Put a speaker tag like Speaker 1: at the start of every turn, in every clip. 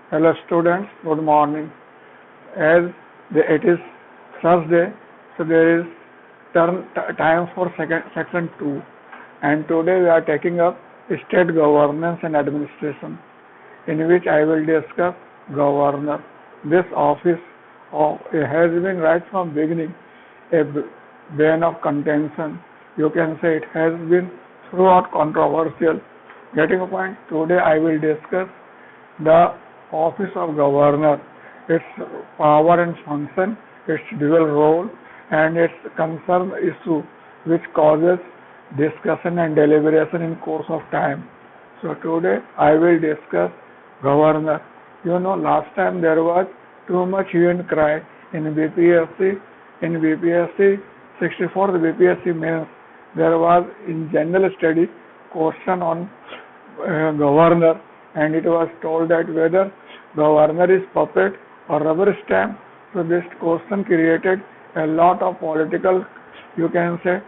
Speaker 1: Hello students, good morning. As it is Thursday, so there is time for section 2, and today we are taking up state governance and administration, in which I will discuss governor. This office has been right from beginning a bane of contention. You can say it has been throughout controversial. Getting a point, today I will discuss the office of governor, its power and function, its dual role, and its concern issue which causes discussion and deliberation in course of time. So today I will discuss governor. Last time there was too much hue and cry in BPSC. In BPSC 64, the BPSC means there was in general study question on governor, and it was told that whether governor is puppet or rubber stamp. So this question created a lot of political, you can say,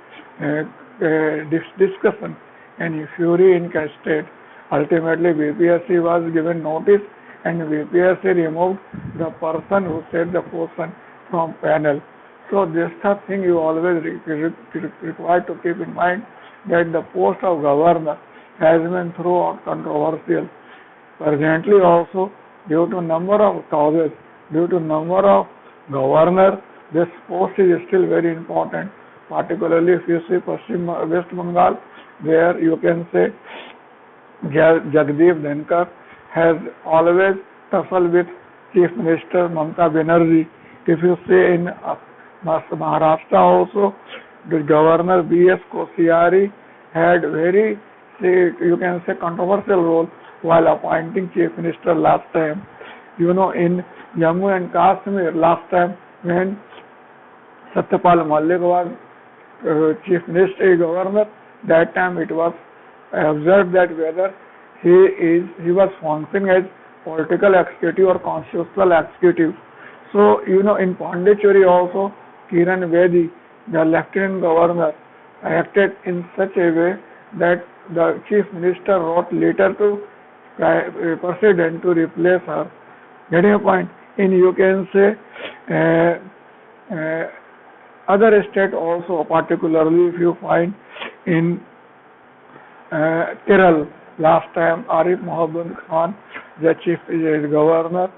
Speaker 1: discussion and fury in state. Ultimately, BPSC was given notice, and BPSC removed the person who said the question from panel. So this is the thing you always required to keep in mind, that the post of governor has been throughout controversial. Presently also, due to number of causes, due to number of governors, this post is still very important. Particularly if you see West Bengal, where you can say Jagdeep Dhankhar has always tussled with Chief Minister Mamata Banerjee. If you see in Maharashtra also, the Governor B.S. Koshyari had very, you can say, controversial role while appointing Chief Minister last time. In Jammu and Kashmir last time, when Satyapal Malik was Chief Minister, Governor, that time it was observed that whether he was functioning as political executive or constitutional executive. So, in Pondicherry also, Kiran Bedi, the Lieutenant Governor, acted in such a way that the Chief Minister wrote letter to President to replace her. Getting a point? In, you can say, other state also, particularly if you find in Kerala, last time Arif Mohammed Khan, the chief governor,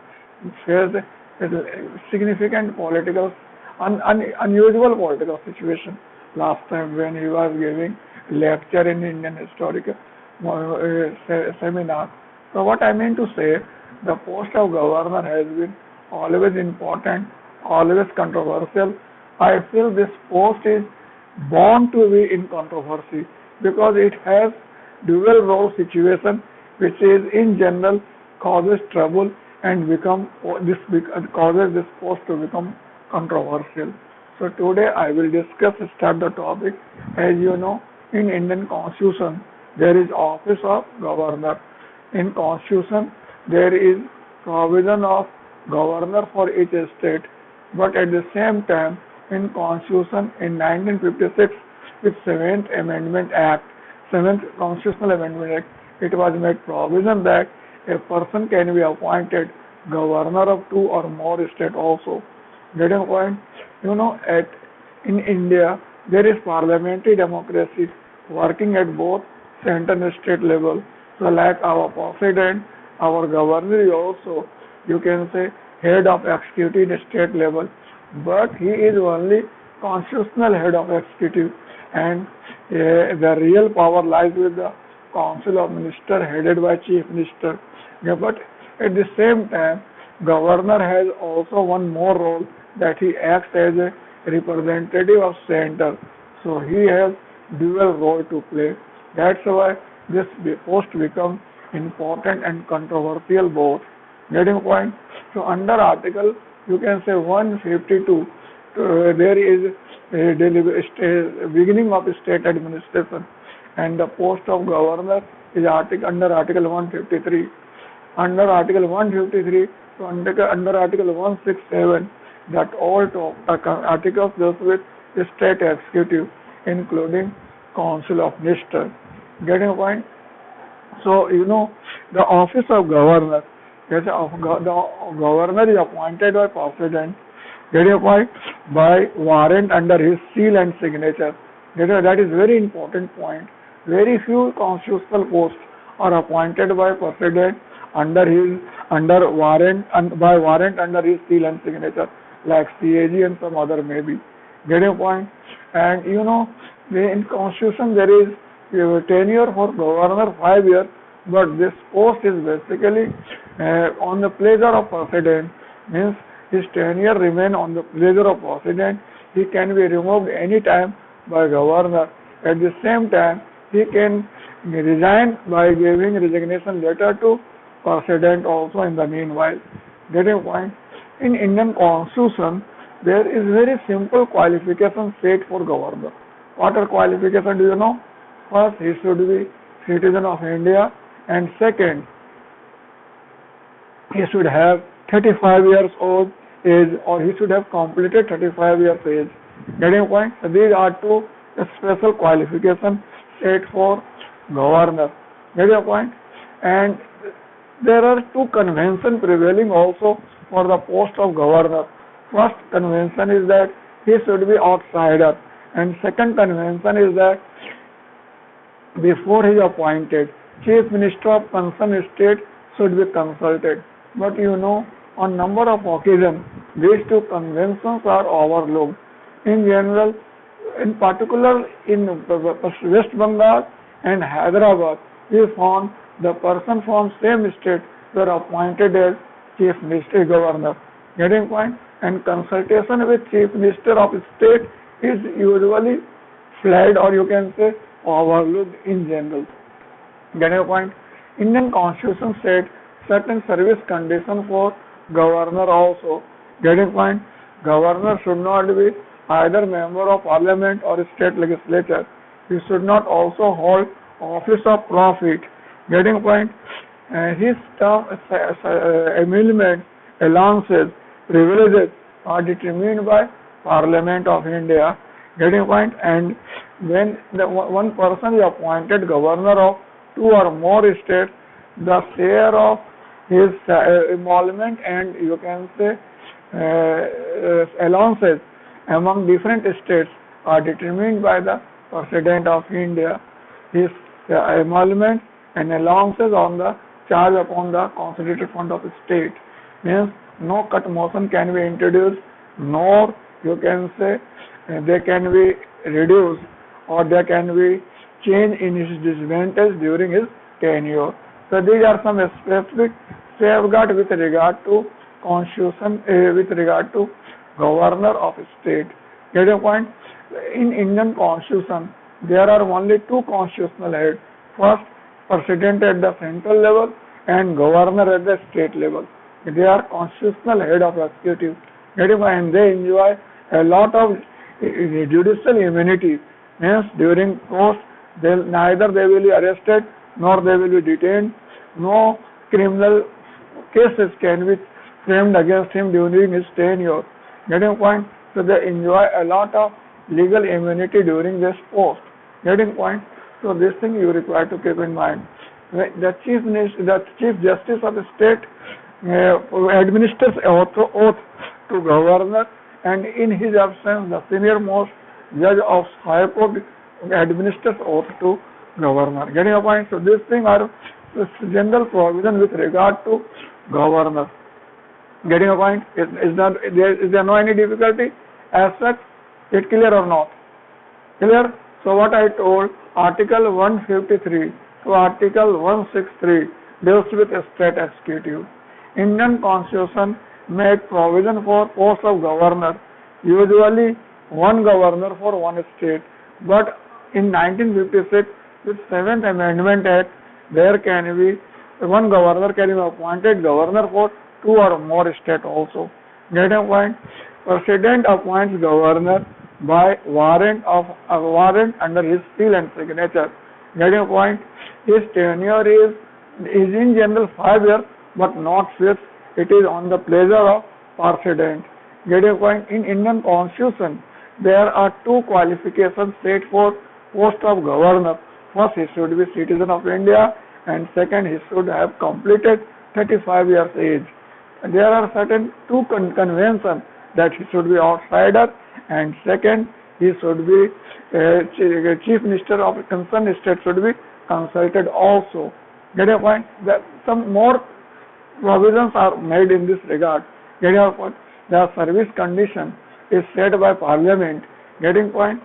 Speaker 1: faced a significant political, unusual political situation last time when he was giving lecture in Indian historical seminar. So what I mean to say, the post of governor has been always important, always controversial. I feel this post is born to be in controversy because it has dual role situation, which is in general causes trouble and causes this post to become controversial. So today I will start the topic. As you know, in Indian Constitution there is office of governor. In Constitution there is provision of governor for each state, but at the same time in Constitution in 1956 with 7th Amendment Act, 7th Constitutional Amendment Act, it was made provision that a person can be appointed governor of 2 or more states also. Getting a point? In India there is parliamentary democracy working at both center and state level. So like our president, our governor is also, you can say, head of executive in state level, but he is only constitutional head of executive, and the real power lies with the Council of Ministers headed by Chief Minister. Yeah, but at the same time, governor has also one more role, that he acts as a representative of center. So he has dual role to play. That's why this post becomes important and controversial both. Getting a point? So under article, you can say 152, there is a beginning of state administration, and the post of governor is under article 153. Under article 153 to under article 167, that all articles deals with state executive, including Council of Ministers. Getting a point? So, the office of governor Yes, the governor is appointed by president. Get your point? By warrant under his seal and signature. That is very important point. Very few constitutional posts are appointed by president under warrant and by warrant under his seal and signature, like CAG and some other maybe. Get your point? And in constitution there is tenure for governor 5 years, but this post is basically on the pleasure of president. Means his tenure remain on the pleasure of president. He can be removed any time by governor. At the same time, he can resign by giving resignation letter to president also in the meanwhile. Getting point? In Indian constitution, there is very simple qualification set for governor. What are qualification, do you know? First, he should be citizen of India, and second, he should have 35 years old age, or he should have completed 35 years age. Getting point? So these are two special qualifications set for governor. Getting point? And there are two conventions prevailing also for the post of governor. First convention is that he should be outsider, and second convention is that before he is appointed, chief minister of concerned state should be consulted. But on number of occasions, these two conventions are overlooked. In general, in particular in West Bengal and Hyderabad, we found the person from same state were appointed as chief minister governor. Getting point? And consultation with chief minister of state is usually flagged, or you can say overlooked in general. Getting a point? Indian constitution said certain service conditions for governor also. Getting point? Governor should not be either member of parliament or state legislature. He should not also hold office of profit. Getting point? His staff emoluments, allowances, privileges are determined by Parliament of India. Getting point? And when one person is appointed governor of two or more states, the share of his emolument and you can say allowances among different states are determined by the President of India. His emolument and allowances on the charge upon the consolidated fund of the state. Means no cut motion can be introduced, nor you can say they can be reduced, or there can be change in his disadvantage during his tenure. So these are some specific safeguards with regard to constitution, with regard to governor of a state. Get a point? In Indian constitution, there are only two constitutional heads. First, president at the central level and governor at the state level. They are constitutional head of executive. Get a point? And they enjoy a lot of judicial immunity. Means during post, neither they will be arrested nor they will be detained. No criminal cases can be framed against him during his tenure. Getting point? So they enjoy a lot of legal immunity during this post. Getting point? So this thing you require to keep in mind. The chief justice of the state administers oath to governor, and in his absence, the senior most judge of High Court administers oath to governor. Getting a point? So these things are general provision with regard to governor. Getting a point? Is there no any difficulty as such? Is it clear or not? Clear? So what I told, Article 153 to Article 163 deals with state executive. Indian Constitution made provision for post of governor, usually one governor for one state. But in 1956, with 7th Amendment Act, there can be one governor can be appointed governor for two or more states also. Get a point? President appoints governor by warrant under his seal and signature. Get a point? His tenure is in general 5 years, but not fixed. It is on the pleasure of President. Get a point? In Indian Constitution, there are two qualifications set for post of governor. First, he should be citizen of India, and second, he should have completed 35 years age. There are certain two conventions that he should be outsider, and second, he should be chief minister of a concerned state should be consulted also. Get your point? That some more provisions are made in this regard. Get your point? The service condition is set by Parliament. Getting point?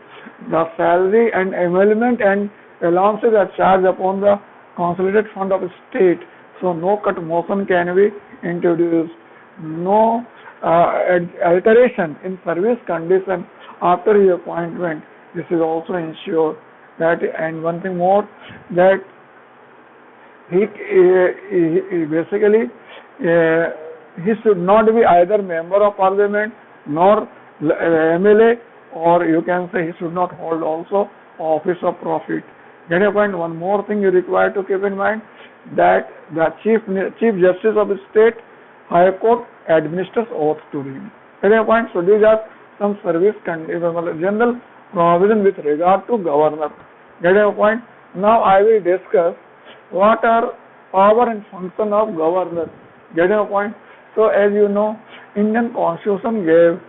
Speaker 1: The salary and emolument and allowances are charged upon the consolidated fund of the state. So no cut motion can be introduced. No alteration in service condition after his appointment. This is also ensured that, and one thing more, that he basically he should not be either member of parliament nor MLA, or you can say he should not hold also office of profit. Get a point? One more thing you require to keep in mind, that the Chief Justice of the State, High Court administers oath to him. Get a point? So these are some service general provision with regard to governor. Get a point? Now I will discuss what are power and function of governor. Get a point? So as you know, Indian Constitution gave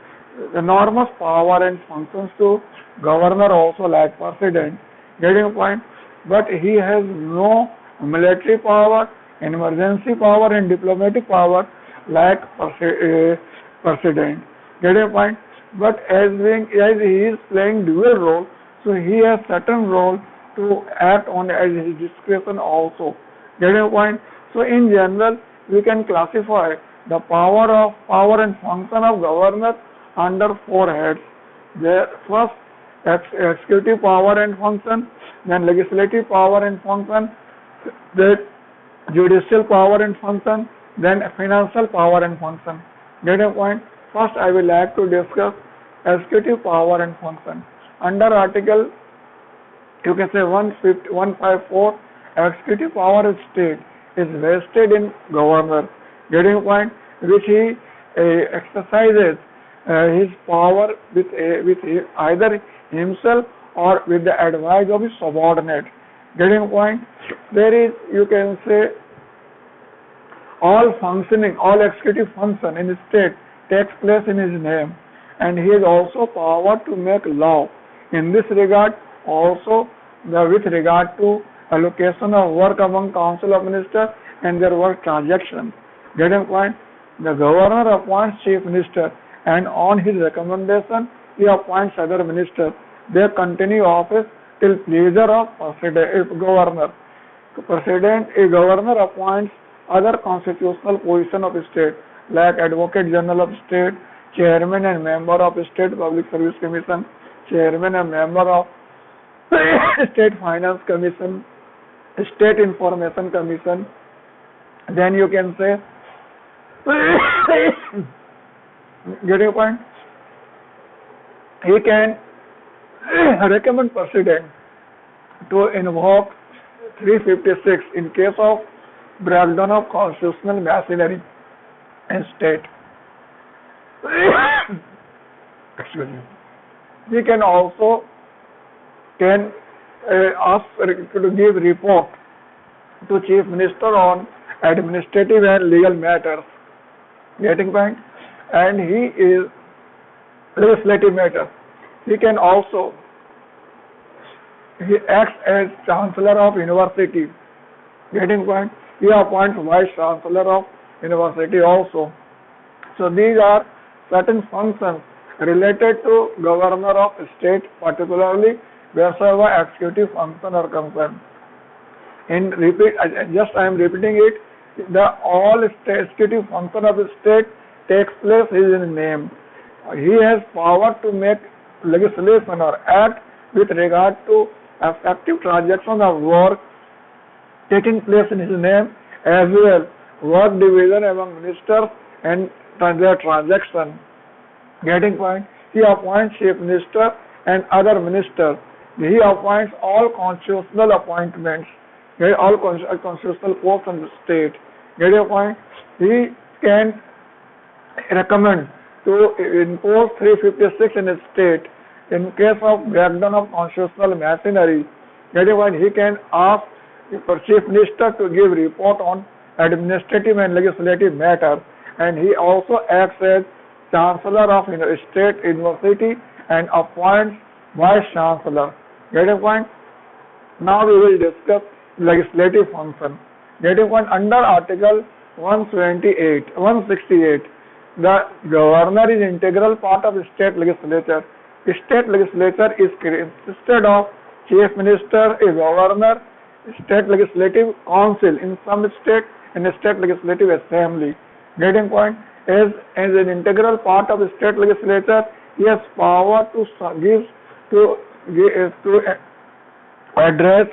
Speaker 1: enormous power and functions to governor also like president. Getting a point? But he has no military power, emergency power and diplomatic power like president. Getting a point? But as he is playing dual role, so he has certain role to act on at his discretion also. Getting a point? So in general, we can classify the power and function of governor under four heads. There first, executive power and function, then legislative power and function, then judicial power and function, then financial power and function. Get a point? First, I will like to discuss executive power and function. Under Article, you can say 154, executive power of state is vested in governor. Getting a point? Which he exercises his power with either himself or with the advice of his subordinate. Getting a point? There is, you can say, all executive function in the state takes place in his name, and he has also power to make law. In this regard, also with regard to allocation of work among council of ministers and their work transactions. Getting a point? The governor appoints chief minister, and on his recommendation, he appoints other ministers. They continue office till pleasure of governor. A governor appoints other constitutional position of the state, like Advocate General of State, Chairman and Member of State Public Service Commission, Chairman and Member of State Finance Commission, State Information Commission. Then you can say, getting a point? He can recommend President to invoke 356 in case of breakdown of constitutional machinery in state. Excuse me. He can also ask to give report to Chief Minister on administrative and legal matters. Getting point? And he is legislative matter. He can also, he acts as Chancellor of University. Getting point? He appoints Vice Chancellor of University also. So these are certain functions related to governor of state, particularly wherever executive function are concerned. In I am repeating it. All executive function of the state takes place in his name. He has power to make legislation or act with regard to effective transaction of work taking place in his name, as well work division among ministers and their transaction. Getting point? He appoints chief minister and other ministers. He appoints all constitutional appointments, all constitutional posts in the state. Get your point? He can recommend to impose 356 in a state in case of breakdown of constitutional machinery. Get your point? He can ask the chief minister to give report on administrative and legislative matters, and he also acts as Chancellor of State University and appoints Vice Chancellor. Get a point? Now we will discuss legislative function. Get a point? Under Article 168, the governor is integral part of the state legislature. The state legislature is consisted of chief minister, a governor, state legislative council in some state, and a state legislative assembly. Getting point? As an integral part of the state legislature, he has power to address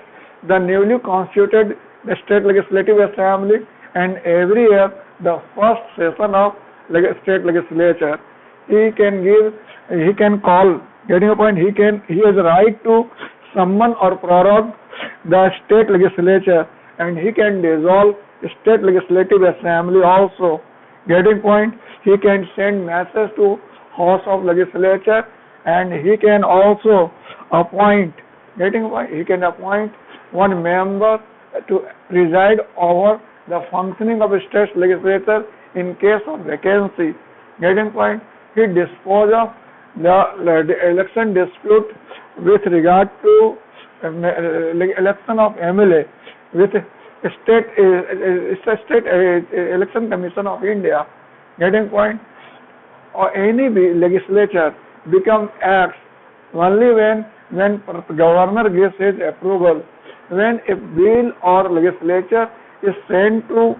Speaker 1: the newly constituted state legislative assembly, and every year the first session of state legislature he can call. Getting a point? He has a right to summon or prorogue the state legislature, and he can dissolve state legislative assembly also. Getting point? He can send messages to House of Legislature, and he can also appoint. Getting point? He can appoint one member to preside over the functioning of a state legislature in case of vacancy. Getting point? He disposes of the election dispute with regard to election of MLA with state election commission of India. Getting point? Or any legislature become acts only when governor gives his approval. When a bill or legislature is sent to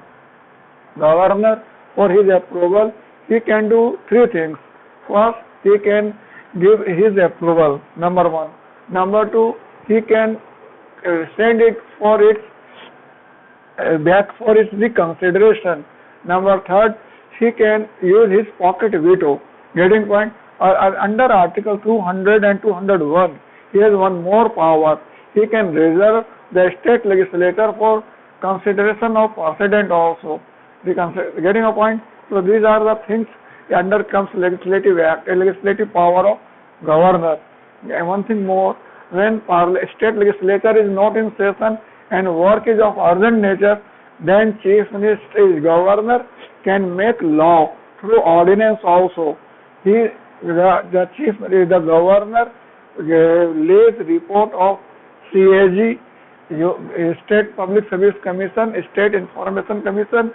Speaker 1: governor for his approval, he can do three things. First, he can give his approval, number one. Number two, he can send it for its back for its reconsideration. Number third, he can use his pocket veto. Getting point? Under Article 200 and 201, he has one more power. He can reserve the state legislature for consideration of precedent also. Getting a point? So these are the things under comes legislative act, a legislative power of governor. And one thing more, when state legislature is not in session and work is of urgent nature, then chief minister, governor, can make law through ordinance also. The governor lays report of CAG, State Public Service Commission, State Information Commission,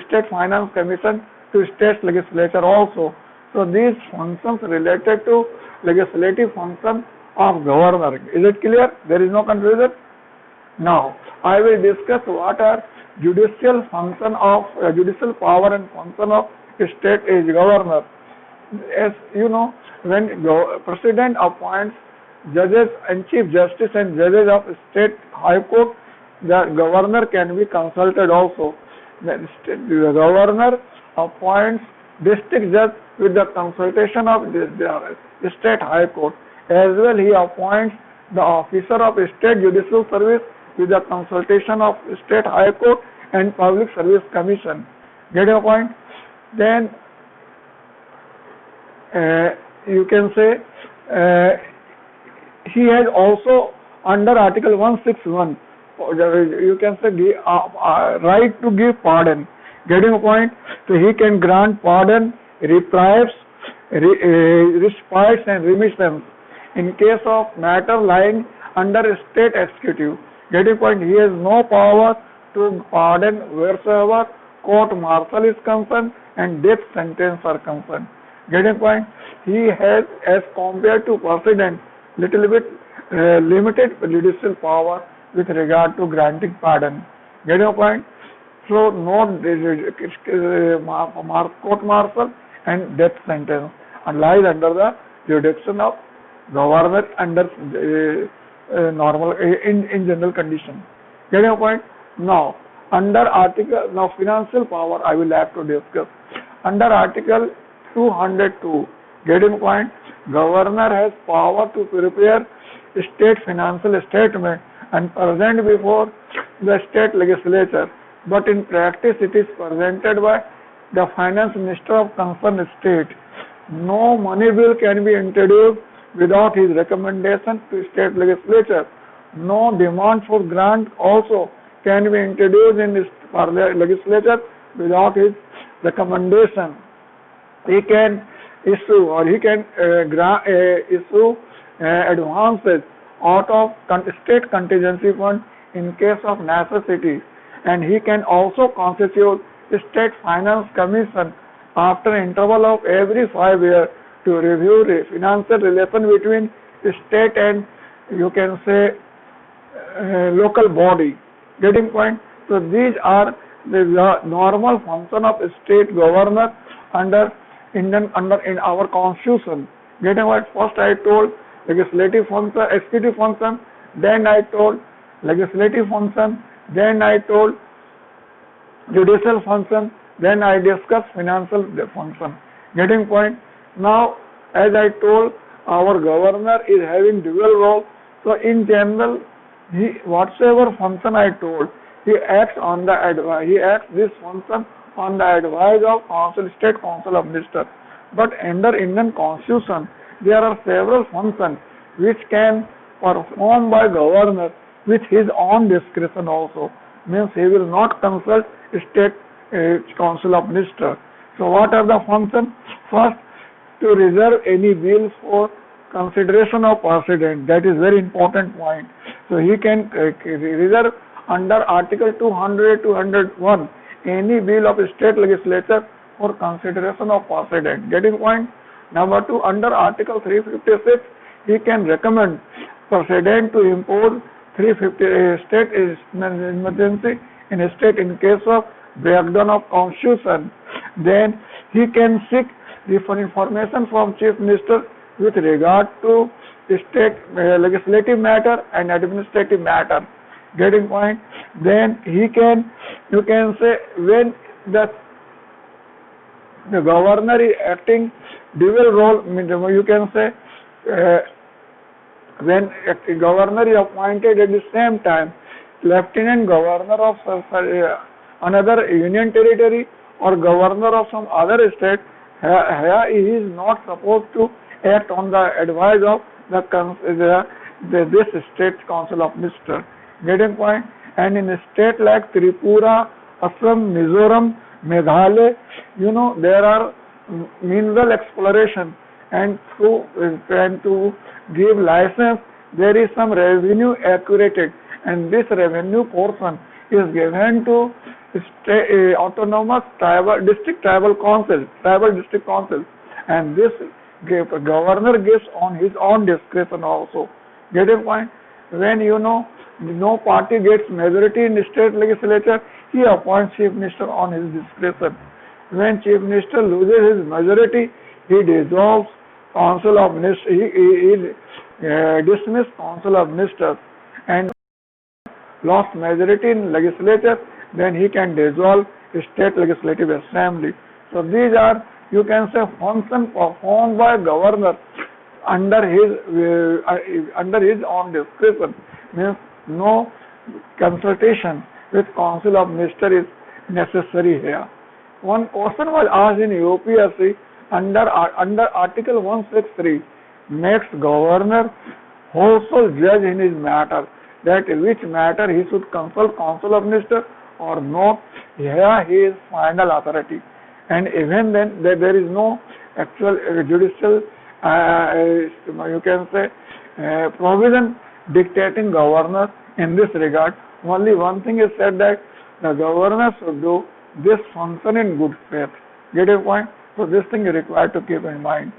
Speaker 1: State Finance Commission to state legislature also. So these functions related to legislative function of governor. Is it clear? There is no confusion? Now I will discuss what are judicial function of judicial power and function of state governor. As you know, when president appoints judges and chief justice and judges of state high court, the governor can be consulted also. The governor appoints district judge with the consultation of the state high court. As well, he appoints the officer of state judicial service with the consultation of state high court and public service commission. Get your point? Then you can say he has also under Article 161 you can say right to give pardon. Getting a point? So he can grant pardon, reprieve, respites and remissions in case of matter lying under state executive. Getting point? He has no power to pardon wheresoever court martial is concerned and death sentence are concerned. Getting point? He has, as compared to president, little bit limited judicial power with regard to granting pardon. Getting a point? So no court martial and death sentence and lies under the jurisdiction of governor under normal in general condition. Getting a point? Now under financial power I will have to discuss. Under Article 202, getting point, governor has power to prepare state financial statement and present before the state legislature, but in practice it is presented by the finance minister of concerned state. No money bill can be introduced without his recommendation to state legislature. No demand for grant also can be introduced in for the legislature without his recommendation. He can issue or he can issue advances out of state contingency fund in case of necessity, and he can also constitute state finance commission after interval of every 5 years to review the financial relation between state and you can say local body. Getting point? So these are the normal function of state governor under in our constitution. Getting what? First I told legislative function, executive function, then I told legislative function, then I told judicial function, then I discussed financial function. Getting point? Now, as I told, our governor is having dual role. So in general, he whatsoever function I told, he acts on the he acts this function on the advice of state council of ministers. But under Indian constitution, there are several functions which can performed by governor with his own discretion also. Means he will not consult state council of ministers. So what are the functions? First, to reserve any bills for consideration of precedent. That is very important point. So he can reserve under Article 200, 201 any bill of state legislature for consideration of precedent. Getting point? Number two, under Article 356, he can recommend precedent to impose 350 state emergency in a state in case of breakdown of constitution. Then he can seek information from chief minister with regard to state legislative matter and administrative matter. Getting point? Then he can, you can say, when the governor is acting dual role, you can say when a governor is appointed at the same time lieutenant governor of another union territory or governor of some other state, here he is not supposed to act on the advice of this state council of ministers. Getting point? And in a state like Tripura, Assam, Mizoram, Meghalaya, there are mineral exploration, and to give license there is some revenue accrued, and this revenue portion is given to autonomous district council, and this governor gives on his own discretion also. Get a point? When no party gets majority in the state legislature, he appoints chief minister on his discretion. When chief minister loses his majority, he dissolves council of ministers, he dismisses council of ministers, and lost majority in legislature, then he can dissolve state legislative assembly. So these are, you can say, functions performed by governor under his own discretion. Means no consultation with council of ministers is necessary here. One question was asked in UPSC under Article 163 makes governor also judge in his matter, that which matter he should consult council of ministers or not. Here he is final authority, and even then there is no actual judicial you can say provision dictating governor in this regard. Only one thing is said, that the governor should do this function in good faith. Get a point? So this thing is required to keep in mind.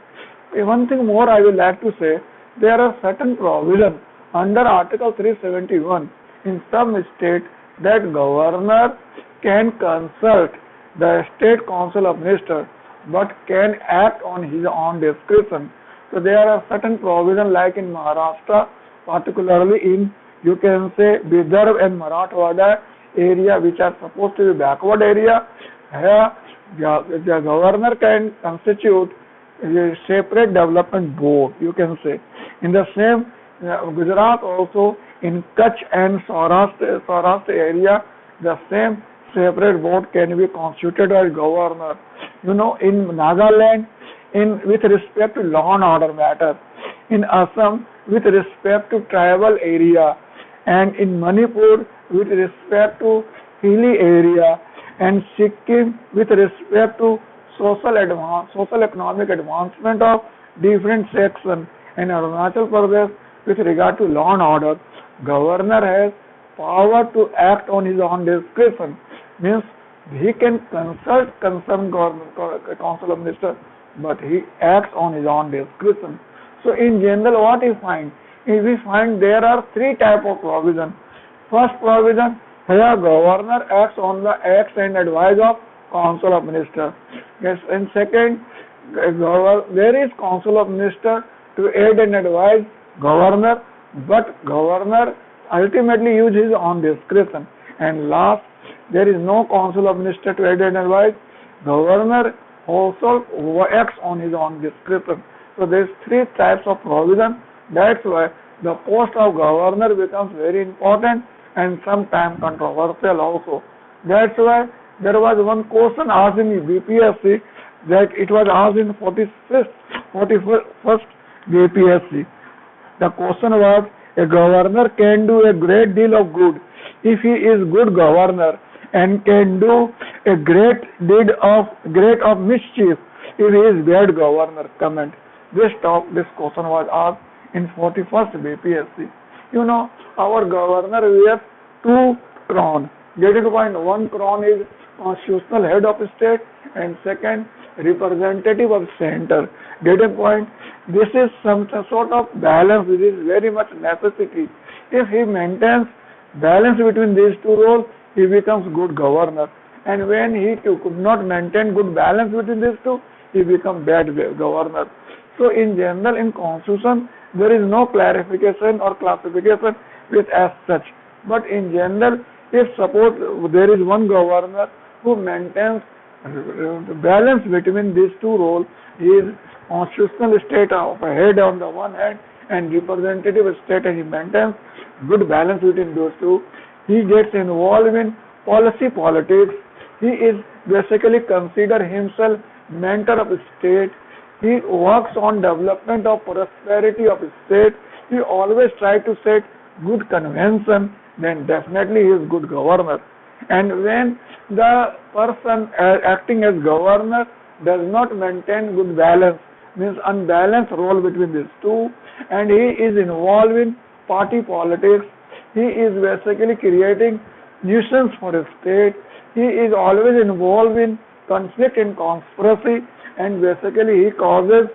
Speaker 1: One thing more I would like to say, there are certain provisions under Article 371 in some state that governor can consult the state council of ministers but can act on his own discretion. So there are certain provisions like in Maharashtra, particularly in, you can say, Vidarbha and Marathwada area, which are supposed to be backward area. Here the governor can constitute a separate development board, you can say. In the same Gujarat also, in Kutch and Saurashtra area, the same separate board can be constituted by governor. In Nagaland, with respect to law and order matter, in Assam with respect to tribal area, and in Manipur with respect to hilly area, and Sikkim with respect to social economic advancement of different sections, and Arunachal Pradesh with regard to law and order. Governor has power to act on his own discretion, means he can consult concerned government council of ministers, but he acts on his own discretion. So in general, what we find is we find there are three type of provision. First provision, here governor acts on the acts and advice of council of ministers. Yes, and second, there is council of ministers to aid and advise governor, but governor ultimately use his own discretion. And last, there is no council of ministers to aid and advise. Governor also acts on his own discretion. So there is three types of provision. That's why the post of governor becomes very important and sometimes controversial also. That's why there was one question asked in BPSC, that it was asked in 41st BPSC. The question was, a governor can do a great deal of good if he is good governor, and can do a great of mischief if he is bad governor. Comment. This question was asked in 41st BPSC. You know, our governor wears two crown. Getting point, one crown is constitutional head of state, and second, representative of center. Getting point, this is some sort of balance which is very much necessity. If he maintains balance between these two roles, he becomes good governor. And when he could not maintain good balance between these two, he becomes bad governor. So in general, in constitution, there is no clarification or classification with as such. But in general, if suppose there is one governor who maintains balance between these two roles, he is constitutional state of a head on the one hand and representative state, and he maintains good balance between those two. He gets involved in politics. He is basically consider himself mentor of state. He works on development of prosperity of state. He always try to set good convention. Then definitely he is good governor. And when the person acting as governor does not maintain good balance, means unbalanced role between these two, and he is involved in party politics, he is basically creating nuisance for the state, he is always involved in conflict and conspiracy, and basically he causes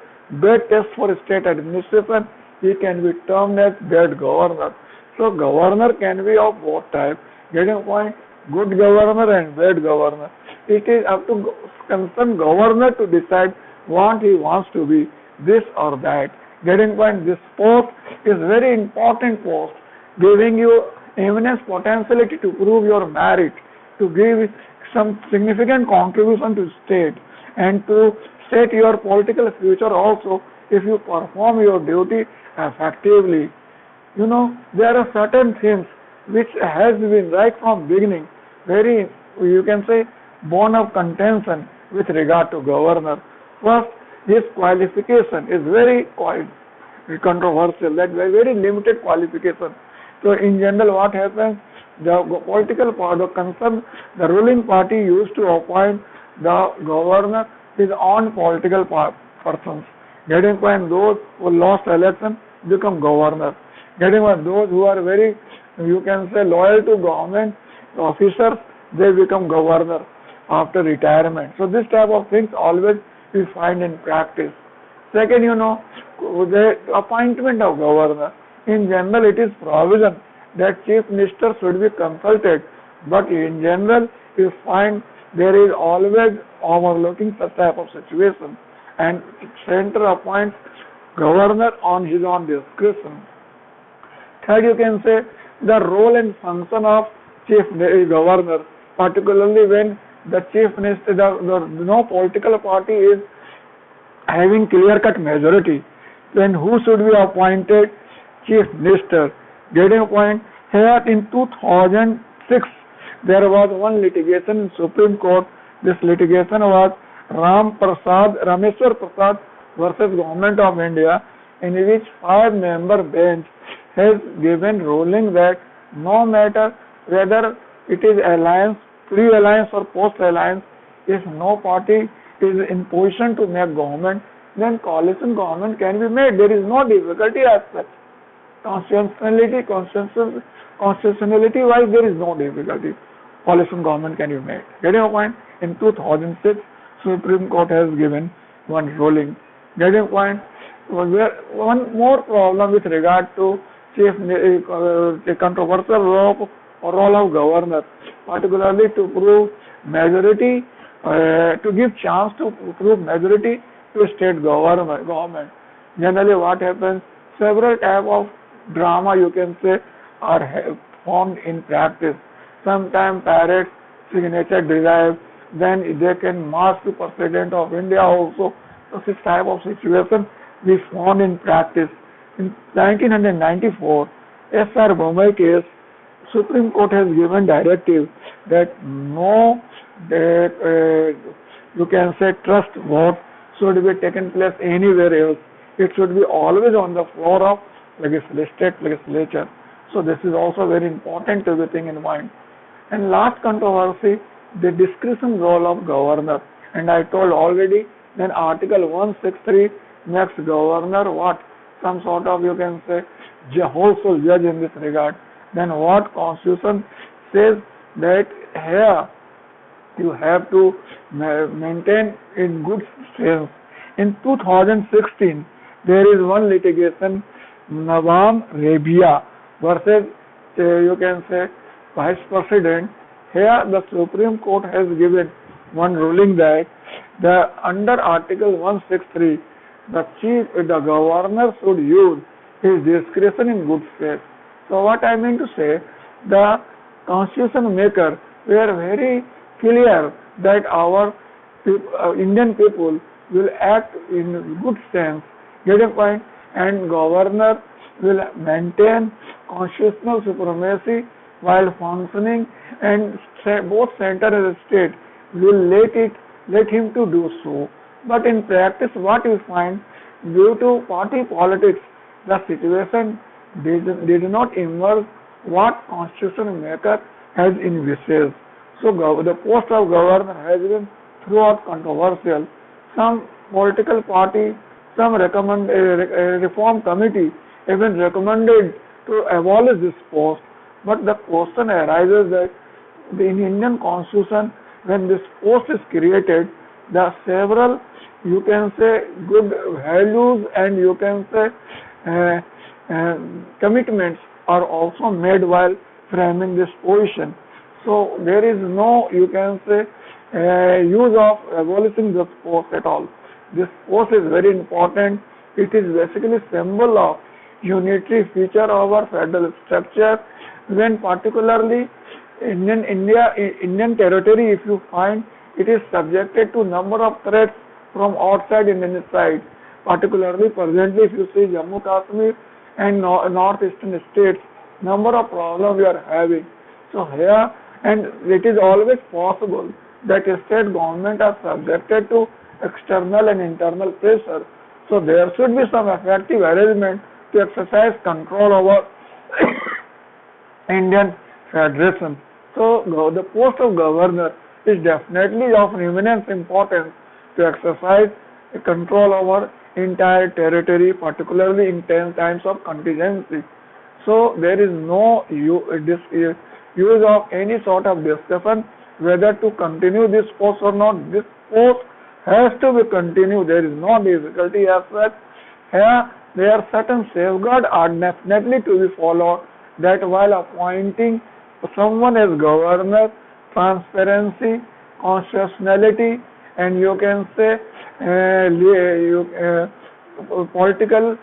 Speaker 1: bad taste for state administration, he can be termed as bad governor. So governor can be of both types. Getting point, good governor and bad governor. It is up to concerned governor to decide what he wants to be, this or that. Getting point, this post is very important post, giving you immense potentiality to prove your merit, to give some significant contribution to state, and to set your political future also if you perform your duty effectively. You know, there are certain things which has been right from beginning, very, you can say, bone of contention with regard to governor. First, his qualification is very controversial, that very limited qualification. So in general, what happens, the political party concerned, the ruling party used to appoint the governor his own political persons. Getting point, those who lost election become governor. Getting point, those who are very, you can say, loyal to government officers, they become governor after retirement. So this type of things always we find in practice. Second, you know, the appointment of governor. In general, it is provision that chief minister should be consulted, but in general, you find there is always overlooking such type of situation, and center appoints governor on his own discretion. Third, you can say the role and function of chief governor, particularly when the chief minister, no political party is having clear-cut majority, then who should be appointed chief minister? Getting a point, here in 2006, there was one litigation in Supreme Court. This litigation was Rameshwar Prasad versus Government of India, in which 5-member bench has given ruling that no matter whether it is alliance, pre-alliance or post-alliance. If no party is in position to make government, then coalition government can be made. There is no difficulty as such. Constitutionality wise, there is no difficulty. Coalition government can be made. Getting your point? In 2006, Supreme Court has given one ruling. Getting your point? One more problem with regard to the controversial role of governor, particularly to prove majority, to give chance to prove majority to state government. Generally, what happens? Several type of drama, you can say, are formed in practice. Sometimes parrots signature derived, then they can march to President of India also. So this type of situation we found in practice. In 1994, S.R. Bombay case, Supreme Court has given directive that no, you can say, trust vote should be taken place anywhere else. It should be always on the floor of state legislature. So this is also very important to be thing in mind. And last controversy, the discretion role of governor. And I told already, then Article 163 makes governor what? Some sort of, you can say, wholesale judge in this regard. Then what Constitution says that here you have to maintain in good strength. In 2016, there is one litigation, Nawam Rabia versus, you can say, Vice President. Here the Supreme Court has given one ruling that under Article 163, the governor should use his discretion in good faith. So what I mean to say, the constitution maker were very clear that our Indian people will act in good sense, get a point, and governor will maintain constitutional supremacy while functioning, and both center and state will let him to do so. But in practice, what we find, due to party politics, the situation did not emerge what constitution maker has envisaged. So the post of governor has been throughout controversial. Some political party, some reform committee even recommended to abolish this post. But the question arises that in Indian constitution, when this post is created, the several, you can say, good values and you can say commitments are also made while framing this position. So there is no, you can say, use of abolishing this post at all. This post is very important. It is basically symbol of unitary feature of our federal structure. When particularly Indian territory, if you find, it is subjected to number of threats from outside and inside. Particularly presently, if you see Jammu Kashmir and northeastern states, number of problems we are having. So here, and it is always possible that state government are subjected to external and internal pressure. So there should be some effective arrangement to exercise control over Indian Federation. So the post of governor is definitely of eminence importance to exercise control over entire territory, particularly in times of contingency. So there is no use of any sort of discussion whether to continue this post or not. This post has to be continued. There is no difficulty as such. Here, there are certain safeguards are definitely to be followed, that while appointing someone as governor, transparency, constitutionality, and you can say political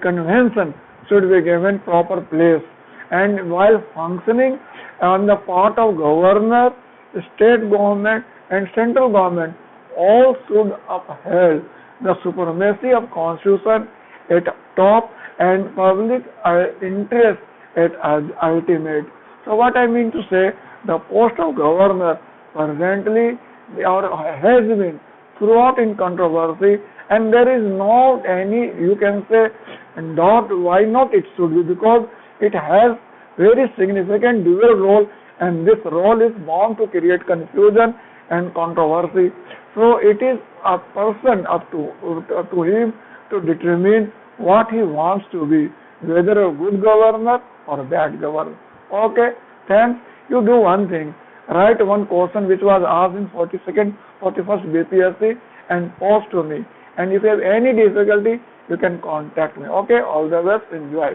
Speaker 1: convention should be given proper place. And while functioning on the part of governor, state government and central government, all should uphold the supremacy of constitution at top and public interest at ultimate. So what I mean to say, the post of governor presently has been throughout in controversy, and there is not any, you can say, doubt why not it should be, because it has very significant dual role and this role is bound to create confusion and controversy. So it is a person up to him to determine what he wants to be, whether a good governor or a bad governor. Okay, thanks. You do one thing. Write one question which was asked in 41st BPSC and post to me. And if you have any difficulty, you can contact me. Okay, all the best. Enjoy.